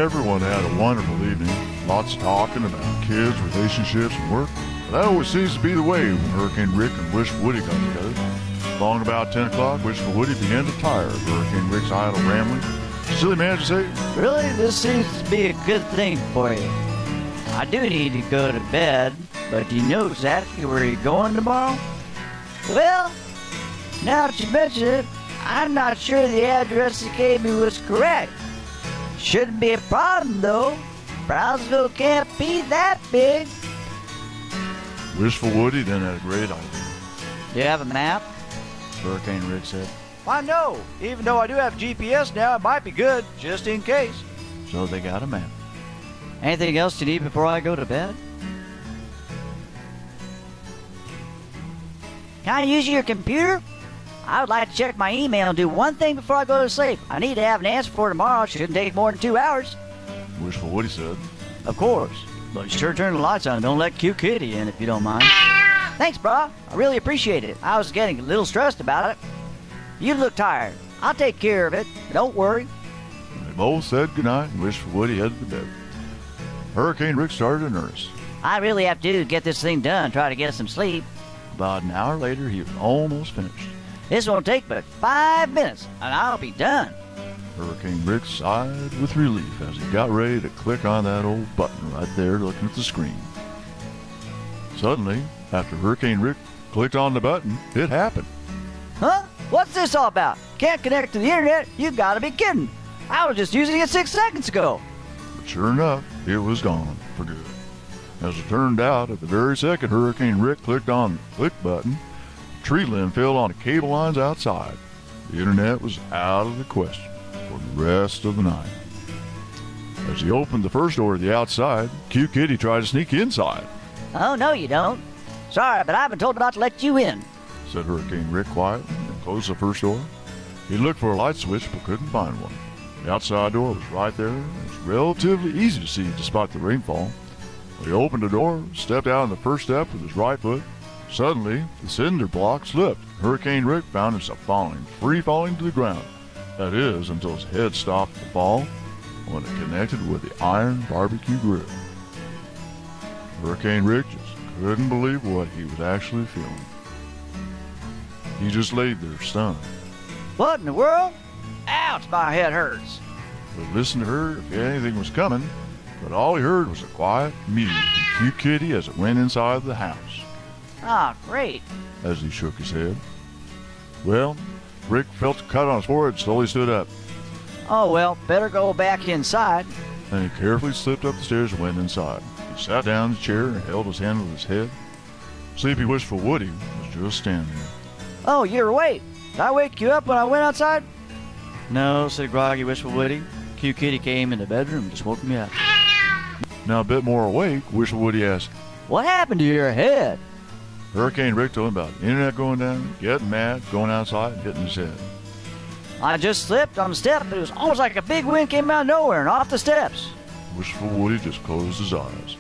Everyone had a wonderful evening. Lots of talking about kids, relationships, and work. But that always seems to be the way when Hurricane Rick and Wishful Woody got together. Along about 10 o'clock, Wishful Woody began to tire of Hurricane Rick's idle rambling. Still he managed to say, Really, this seems to be a good thing for you. I do need to go to bed, but do you know exactly where you're going tomorrow? Well, now that you mention it, I'm not sure the address you gave me was correct. Shouldn't be a problem, though. Brownsville can't be that big. Wishful Woody then had a great idea. Do you have a map? Hurricane Rick said. Why, no. Even though I do have GPS now, it might be good, just in case. So they got a map. Anything else you need before I go to bed? Can I use your computer? I would like to check my email and do one thing before I go to sleep. I need to have an answer for tomorrow. It shouldn't take more than 2 hours. Wishful Woody said. Of course. But sure turn the lights on and don't let cute Kitty in if you don't mind. Thanks, brah. I really appreciate it. I was getting a little stressed about it. You look tired. I'll take care of it. Don't worry. They both said goodnight and Wishful Woody headed to bed. Hurricane Rick started in earnest. I really have to get this thing done and try to get some sleep. About an hour later, he was almost finished. This won't take but 5 minutes, and I'll be done. Hurricane Rick sighed with relief as he got ready to click on that old button right there looking at the screen. Suddenly, after Hurricane Rick clicked on the button, it happened. Huh? What's this all about? Can't connect to the internet? You gotta be kidding. I was just using it 6 seconds ago. But sure enough, it was gone for good. As it turned out, at the very second Hurricane Rick clicked on the click button, a tree limb fell on the cable lines outside. The internet was out of the question for the rest of the night. As he opened the first door to the outside, cute Kitty tried to sneak inside, Oh, no, you don't. Sorry, but I've been told not to let you in. said Hurricane Rick quietly and closed the first door. He looked for a light switch but couldn't find one. The outside door was right there and it was relatively easy to see despite the rainfall. When he opened the door, stepped out on the first step with his right foot. Suddenly, the cinder block slipped. Hurricane Rick found himself free falling to the ground. That is, until his head stopped to fall when it connected with the iron barbecue grill. Hurricane Rick just couldn't believe what he was actually feeling. He just laid there stunned. What in the world? Ouch, my head hurts. But listened to her if anything was coming, but all he heard was a quiet mew from cute Kitty as it went inside the house. Ah, great. As he shook his head. Well, Rick felt a cut on his forehead and slowly stood up. Oh, well, better go back inside. Then he carefully slipped up the stairs and went inside. He sat down in the chair and held his hand with his head. Sleepy Wishful Woody was just standing there. Oh, you're awake. Did I wake you up when I went outside? No, said groggy Wishful Woody. Cute Kitty came in the bedroom and just woke me up. Now a bit more awake, Wishful Woody asked, What happened to your head? Hurricane Rick told him about the internet going down, getting mad, going outside, and hitting his head. I just slipped on the step, but it was almost like a big wind came out of nowhere and off the steps. Wishful Woody just closed his eyes.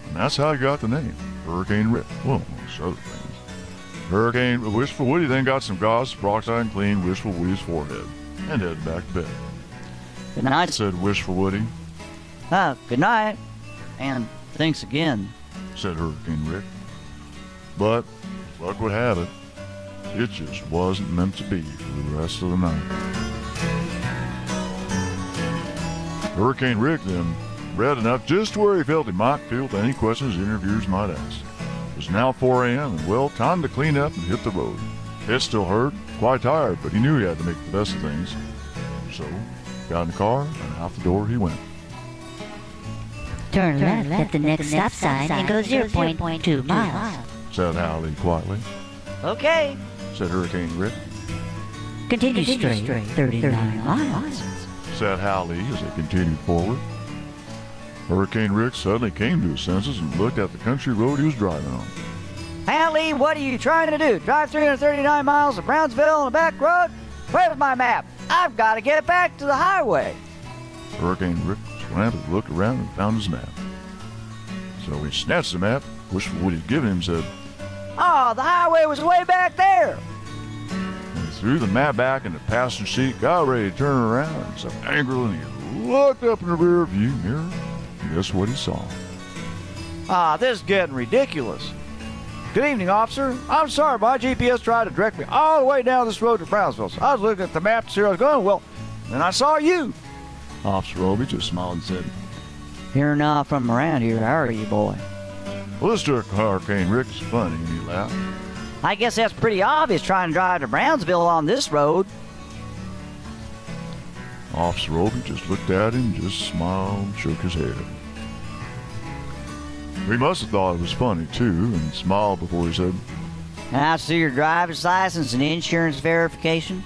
And that's how he got the name, Hurricane Rick. Well, amongst other things. Wishful Woody then got some gauze, peroxide, and cleaned Wishful Woody's forehead and headed back to bed. Good night, said Wishful Woody. Good night. And thanks again, said Hurricane Rick. But, as luck would have it, it just wasn't meant to be for the rest of the night. Hurricane Rick then read enough just where he felt he might field any questions interviewers might ask. It was now 4 a.m. and, well, time to clean up and hit the road. Head still hurt, quite tired, but he knew he had to make the best of things. So, got in the car and out the door he went. Turn left at the next stop sign and go 0.2 miles. Said Hal-EE quietly. Okay, Said Hurricane Rick. Continue straight 39 miles. Said Hal-EE as they continued forward. Hurricane Rick suddenly came to his senses and looked at the country road he was driving on. Hal-EE, what are you trying to do? Drive 339 miles to Brownsville on a back road? Where's my map? I've got to get back to the highway. Hurricane Rick frantically looked around and found his map. So he snatched the map, Wishful Woody had given him, said, Oh, the highway was way back there. and he threw the map back in the passenger seat, got ready to turn around, and so angrily he looked up in the rear view mirror. And guess what he saw? This is getting ridiculous. Good evening, officer. I'm sorry, my GPS tried to direct me all the way down this road to Brownsville. So I was looking at the map to see where I was going. Well, then I saw you. Officer Roby just smiled and said, You're not from around here, are you, boy? well, this took Hurricane Rick as funny, and he laughed. I guess that's pretty obvious trying to drive to Brownsville on this road. Officer Roby just looked at him, just smiled, and shook his head. He must have thought it was funny, too, and smiled before he said, I see your driver's license and insurance verification.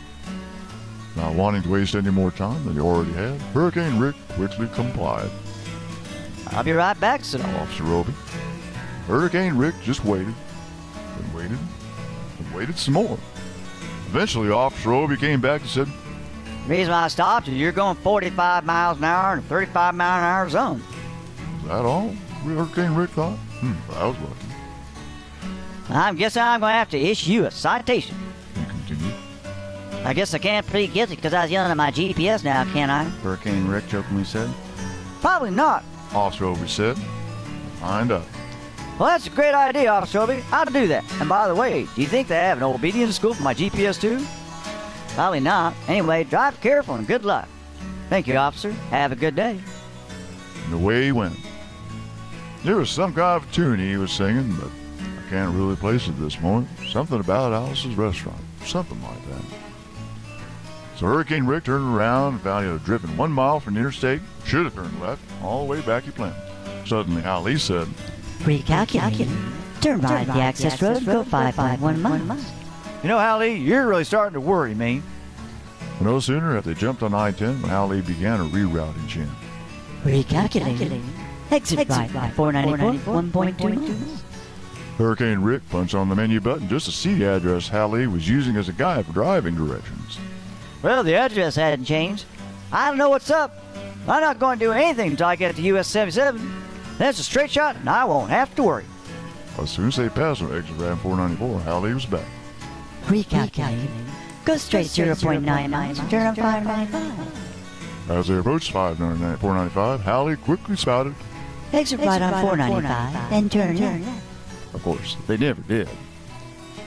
not wanting to waste any more time than he already had, Hurricane Rick quickly complied. I'll be right back, said Officer Roby. Hurricane Rick just waited, and waited, and waited some more. Eventually, Officer Roby came back and said, The reason why I stopped is you're going 45 miles an hour in a 35 mile an hour zone. is that all? Hurricane Rick thought. I was lucky. I guess I'm going to have to issue you a citation. He continued. I guess I can't plead guilty because I was yelling at my GPS now, can I? Hurricane Rick jokingly said. Probably not. Officer Roby said, find out. Well, that's a great idea, Officer Roby. I'll do that. And by the way, do you think they have an obedience school for my GPS too? Probably not. Anyway, drive careful and good luck. Thank you, officer. Have a good day. And away he went. There was some kind of tune he was singing, but I can't really place it at this moment. Something about Alice's restaurant. Something like that. So Hurricane Rick turned around and found he had driven 1 mile from the interstate. Should have turned left, all the way back he planned. Suddenly, Hal-EE said, Recalculating. Turn right the access road, go 551 miles. You know, Hal-EE, you're really starting to worry me. but no sooner had they jumped on I-10 when Hal-EE began a rerouting chant. Recalculating. Exit right, 494, 1.2 miles. Hurricane Rick punched on the menu button just to see the address Hal-EE was using as a guide for driving directions. Well, the address hadn't changed. I don't know what's up. I'm not going to do anything until I get to US 77. Then it's a straight shot, and I won't have to worry. As soon as they passed on exit ramp 494, Hal-EE was back. Recalculating. Go straight 0.9 miles, turn on 595. As they approached 495, Hal-EE quickly spouted. Exit right on 495, then turn left. Of course, they never did.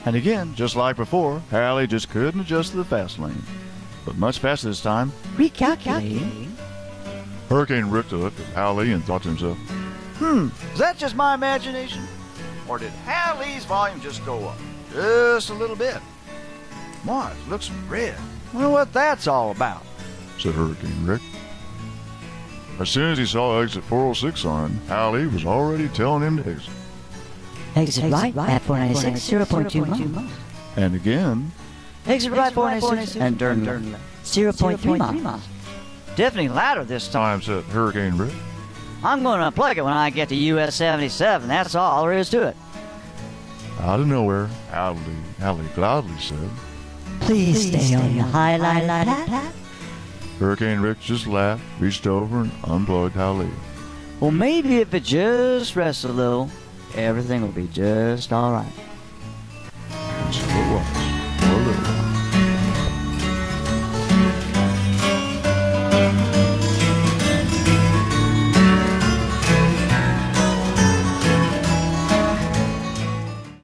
And again, just like before, Hal-EE just couldn't adjust to the fast lane. But much faster this time. Recalculating. Hurricane Rick looked at Hal-EE and thought to himself, Is that just my imagination? Or did Hal-EE's volume just go up? Just a little bit. My, it looks red. Wonder what that's all about. said Hurricane Rick. As soon as he saw exit 406 on, Hal-EE was already telling him to exit. Exit right at 496, 0.2 miles. And again, Exit right 496 and turn left. 0.3 miles. Definitely louder this time. time said Hurricane Rick. I'm going to unplug it when I get to US 77. That's all there is to it. Out of nowhere, Hal-EE loudly said. Please stay on the high line path. Hurricane Rick just laughed, reached over, and unplugged Hal-EE. Well, maybe if it just rests a little, everything will be just all right. And so it was.